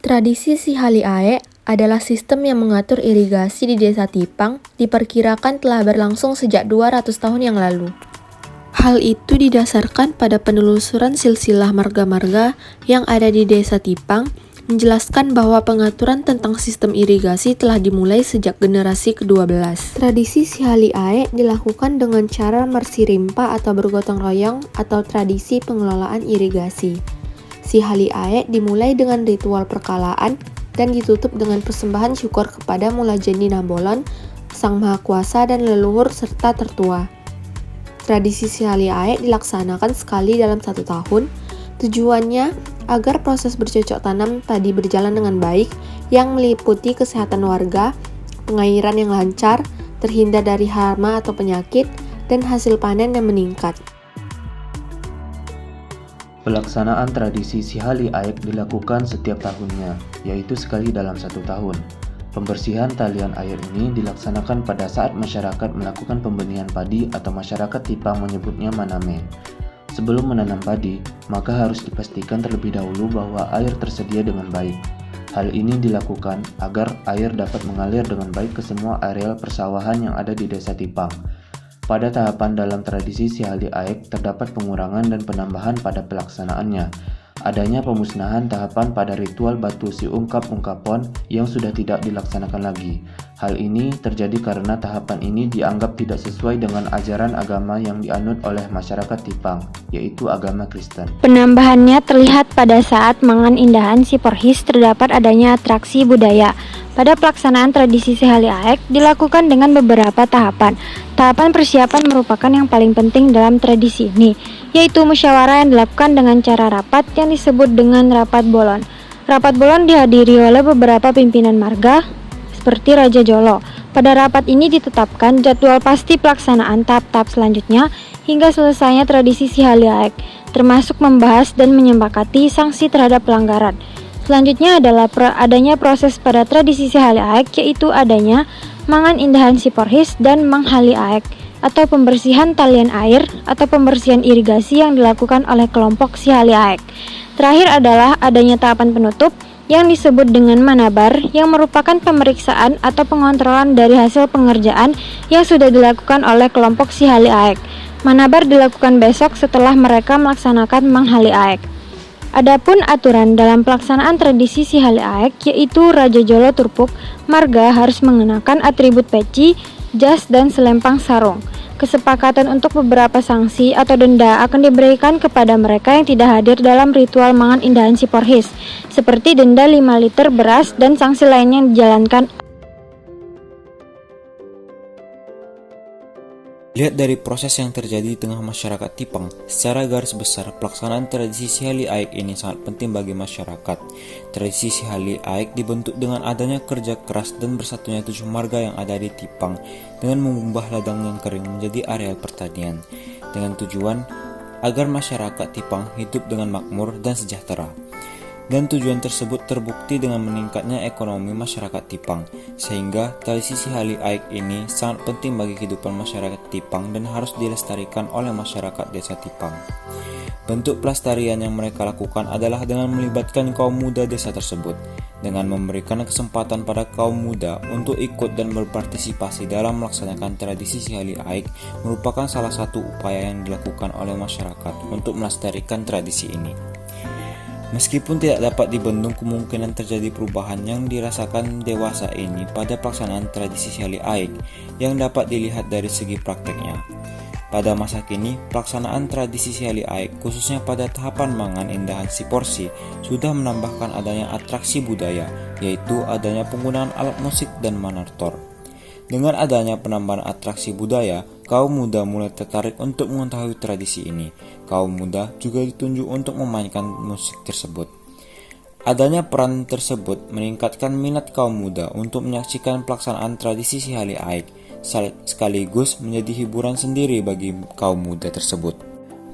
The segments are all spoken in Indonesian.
Tradisi Sihali Aek adalah sistem yang mengatur irigasi di Desa Tipang diperkirakan telah berlangsung sejak 200 tahun yang lalu. Hal itu didasarkan pada penelusuran silsilah marga-marga yang ada di Desa Tipang, menjelaskan bahwa pengaturan tentang sistem irigasi telah dimulai sejak generasi ke-12. Tradisi Sihali Aek dilakukan dengan cara mersirimpa atau bergotong royong atau tradisi pengelolaan irigasi. Sihali Aek dimulai dengan ritual perkalaan dan ditutup dengan persembahan syukur kepada Mulajeni Nabolon, Sang Maha Kuasa dan leluhur serta tertua. Tradisi Sihali Aek dilaksanakan sekali dalam 1 tahun. Tujuannya agar proses bercocok tanam tadi berjalan dengan baik, yang meliputi kesehatan warga, pengairan yang lancar, terhindar dari hama atau penyakit, dan hasil panen yang meningkat. Pelaksanaan tradisi Sihali Aek dilakukan setiap tahunnya, yaitu sekali dalam 1 tahun. Pembersihan talian air ini dilaksanakan pada saat masyarakat melakukan pembenihan padi atau masyarakat Tipang menyebutnya maname. Sebelum menanam padi, maka harus dipastikan terlebih dahulu bahwa air tersedia dengan baik. Hal ini dilakukan agar air dapat mengalir dengan baik ke semua areal persawahan yang ada di Desa Tipang. Pada tahapan dalam tradisi Sihali Aek terdapat pengurangan dan penambahan pada pelaksanaannya. Adanya pemusnahan tahapan pada ritual batu si ungkap-ungkapon yang sudah tidak dilaksanakan lagi. Hal ini terjadi karena tahapan ini dianggap tidak sesuai dengan ajaran agama yang dianut oleh masyarakat Tipang, yaitu agama Kristen. Penambahannya terlihat pada saat Mangan Indahan si Porhis terdapat adanya atraksi budaya. Pada pelaksanaan tradisi Sihali Aek dilakukan dengan beberapa tahapan. Tahapan persiapan merupakan yang paling penting dalam tradisi ini, yaitu musyawarah yang dilakukan dengan cara rapat yang disebut dengan rapat bolon. Rapat bolon dihadiri oleh beberapa pimpinan marga, seperti Raja Jolo. Pada rapat ini ditetapkan jadwal pasti pelaksanaan tahap-tahap selanjutnya hingga selesainya tradisi Sihali Aek, termasuk membahas dan menyepakati sanksi terhadap pelanggaran. Selanjutnya adalah adanya proses pada tradisi Sihali Aek, yaitu adanya Mangan Indahan si Porhis dan Manghali Aek, atau pembersihan talian air atau pembersihan irigasi yang dilakukan oleh kelompok Sihali Aek. Terakhir adalah adanya tahapan penutup yang disebut dengan manabar, yang merupakan pemeriksaan atau pengontrolan dari hasil pengerjaan yang sudah dilakukan oleh kelompok Sihali Aek. Manabar dilakukan besok setelah mereka melaksanakan Manghali Aek. Adapun aturan dalam pelaksanaan tradisi Sihali Aek, yaitu Raja Jolo Turpuk, marga harus mengenakan atribut peci, jas, dan selempang sarung. Kesepakatan untuk beberapa sanksi atau denda akan diberikan kepada mereka yang tidak hadir dalam ritual Mangan Indahan si Porhis, seperti denda 5 liter beras dan sanksi lainnya yang dijalankan. Lihat dari proses yang terjadi di tengah masyarakat Tipang, secara garis besar pelaksanaan tradisi Sihali Aek ini sangat penting bagi masyarakat. Tradisi Sihali Aek dibentuk dengan adanya kerja keras dan bersatunya 7 marga yang ada di Tipang dengan mengubah ladang yang kering menjadi areal pertanian, dengan tujuan agar masyarakat Tipang hidup dengan makmur dan sejahtera. Dan tujuan tersebut terbukti dengan meningkatnya ekonomi masyarakat Tipang, sehingga tradisi Sihali Aek ini sangat penting bagi kehidupan masyarakat Tipang dan harus dilestarikan oleh masyarakat Desa Tipang. Bentuk pelestarian yang mereka lakukan adalah dengan melibatkan kaum muda desa tersebut, dengan memberikan kesempatan pada kaum muda untuk ikut dan berpartisipasi dalam melaksanakan tradisi Sihali Aek merupakan salah satu upaya yang dilakukan oleh masyarakat untuk melestarikan tradisi ini. Meskipun tidak dapat dibendung kemungkinan terjadi perubahan yang dirasakan dewasa ini pada pelaksanaan tradisi Sihali Aek yang dapat dilihat dari segi prakteknya. Pada masa kini, pelaksanaan tradisi Sihali Aek khususnya pada tahapan Mangan Indahan si Porsi sudah menambahkan adanya atraksi budaya, yaitu adanya penggunaan alat musik dan manartor. Dengan adanya penambahan atraksi budaya, kaum muda mulai tertarik untuk mengetahui tradisi ini. Kaum muda juga ditunjuk untuk memainkan musik tersebut. Adanya peran tersebut meningkatkan minat kaum muda untuk menyaksikan pelaksanaan tradisi Sihali Aek, sekaligus menjadi hiburan sendiri bagi kaum muda tersebut.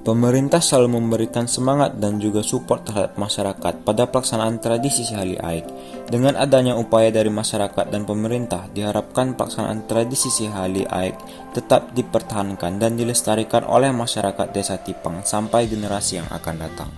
Pemerintah selalu memberikan semangat dan juga support terhadap masyarakat pada pelaksanaan tradisi Sihali Aek. Dengan adanya upaya dari masyarakat dan pemerintah, diharapkan pelaksanaan tradisi Sihali Aek tetap dipertahankan dan dilestarikan oleh masyarakat Desa Tipang sampai generasi yang akan datang.